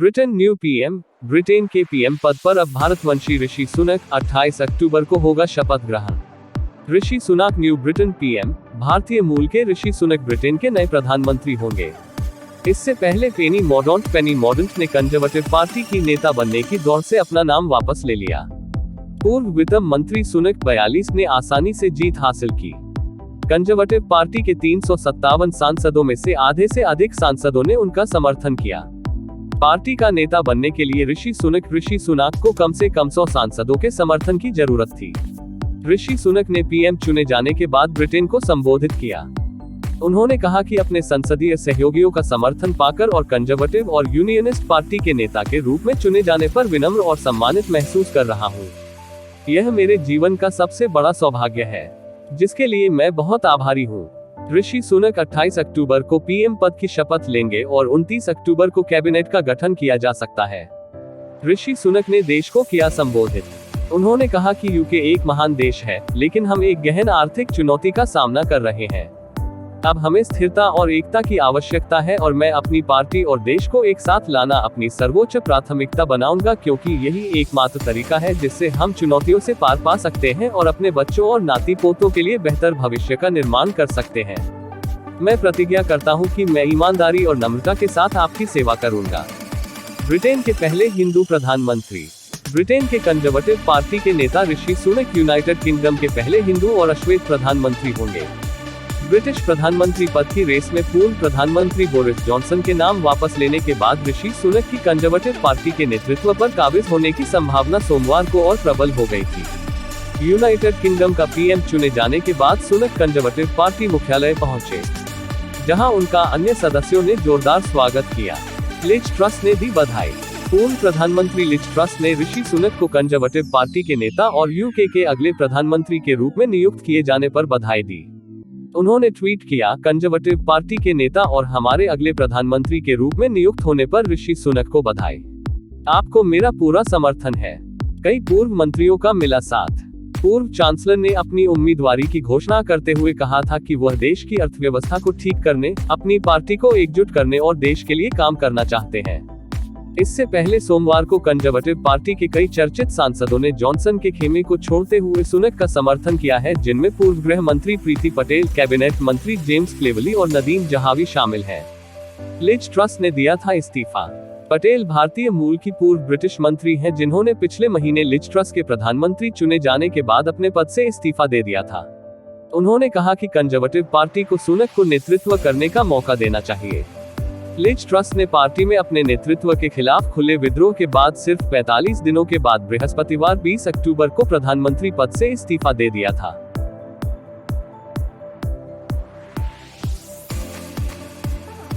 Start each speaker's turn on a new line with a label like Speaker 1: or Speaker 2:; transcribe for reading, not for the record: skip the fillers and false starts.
Speaker 1: Britain new PM. Britain के PM पद पर अब भारतवंशी ऋषि सुनक 28 अक्टूबर को होगा शपथ ग्रहण। Rishi Sunak new Britain PM. भारतीय मूल के ऋषि सुनक ब्रिटेन के नए प्रधानमंत्री होंगे। इससे पहले पेनी मॉर्डन्ट ने कंजर्वेटिव पार्टी की नेता बनने की दौड़ से अपना नाम वापस ले लिया। पूर्व वित्त मंत्री सुनक 42 ने आसानी से जीत हासिल की। कंजर्वेटिव पार्टी के 357 सांसदों में से आधे से अधिक सांसदों ने उनका समर्थन किया। पार्टी का नेता बनने के लिए ऋषि सुनक को कम से कम 100 सांसदों के समर्थन की जरूरत थी। ऋषि सुनक ने पीएम चुने जाने के बाद ब्रिटेन को संबोधित किया। उन्होंने कहा कि अपने संसदीय सहयोगियों का समर्थन पाकर और कंजर्वेटिव और यूनियनिस्ट पार्टी के नेता के रूप में चुने जाने पर विनम्र और सम्मानित महसूस कर रहा हूँ। यह मेरे जीवन का सबसे बड़ा सौभाग्य है, जिसके लिए मैं बहुत आभारी हूँ। ऋषि सुनक 28 अक्टूबर को पीएम पद की शपथ लेंगे और 29 अक्टूबर को कैबिनेट का गठन किया जा सकता है। ऋषि सुनक ने देश को किया संबोधित। उन्होंने कहा कि यूके एक महान देश है, लेकिन हम एक गहन आर्थिक चुनौती का सामना कर रहे हैं। अब हमें स्थिरता और एकता की आवश्यकता है और मैं अपनी पार्टी और देश को एक साथ लाना अपनी सर्वोच्च प्राथमिकता बनाऊंगा, क्योंकि यही एकमात्र तरीका है जिससे हम चुनौतियों से पार पा सकते हैं और अपने बच्चों और नाती पोतों के लिए बेहतर भविष्य का निर्माण कर सकते हैं। मैं प्रतिज्ञा करता हूं कि मैं ईमानदारी और नम्रता के साथ आपकी सेवा करूंगा। ब्रिटेन के पहले हिंदू प्रधानमंत्री। ब्रिटेन के कंजर्वेटिव पार्टी के नेता ऋषि सुनक यूनाइटेड किंगडम के पहले हिंदू और अश्वेत प्रधानमंत्री होंगे। ब्रिटिश प्रधानमंत्री पद की रेस में पूर्व प्रधानमंत्री बोरिस जॉनसन के नाम वापस लेने के बाद ऋषि सुनक की कंजर्वेटिव पार्टी के नेतृत्व पर काबिज होने की संभावना सोमवार को और प्रबल हो गई थी। यूनाइटेड किंगडम का पीएम चुने जाने के बाद सुनक कंजर्वेटिव पार्टी मुख्यालय पहुंचे, जहां उनका अन्य सदस्यों ने जोरदार स्वागत किया। लिज ट्रस ने दी बधाई। पूर्व प्रधानमंत्री लिज ट्रस ने ऋषि सुनक को कंजर्वेटिव पार्टी के नेता और यूके के अगले प्रधानमंत्री के रूप में नियुक्त किए जाने पर बधाई दी। उन्होंने ट्वीट किया, कंजर्वेटिव पार्टी के नेता और हमारे अगले प्रधानमंत्री के रूप में नियुक्त होने पर ऋषि सुनक को बधाई। आपको मेरा पूरा समर्थन है। कई पूर्व मंत्रियों का मिला साथ। पूर्व चांसलर ने अपनी उम्मीदवारी की घोषणा करते हुए कहा था कि वह देश की अर्थव्यवस्था को ठीक करने, अपनी पार्टी को एकजुट करने और देश के लिए काम करना चाहते हैं। इससे पहले सोमवार को कंजर्वेटिव पार्टी के कई चर्चित सांसदों ने जॉनसन के खेमे को छोड़ते हुए सुनक का समर्थन किया है, जिनमें पूर्व गृह मंत्री प्रीति पटेल, कैबिनेट मंत्री जेम्स क्लेवली और नदीम जहावी शामिल हैं। लिज ट्रस ने दिया था इस्तीफा। पटेल भारतीय मूल की पूर्व ब्रिटिश मंत्री हैं, जिन्होंने पिछले महीने लिज ट्रस के प्रधानमंत्री चुने जाने के बाद अपने पद से इस्तीफा दे दिया था। उन्होंने कहा कि कंजर्वेटिव पार्टी को सुनक को नेतृत्व करने का मौका देना चाहिए। लिज ट्रस ने पार्टी में अपने नेतृत्व के खिलाफ खुले विद्रोह के बाद सिर्फ 45 दिनों के बाद बृहस्पतिवार 20 अक्टूबर को प्रधानमंत्री पद से इस्तीफा दे दिया था।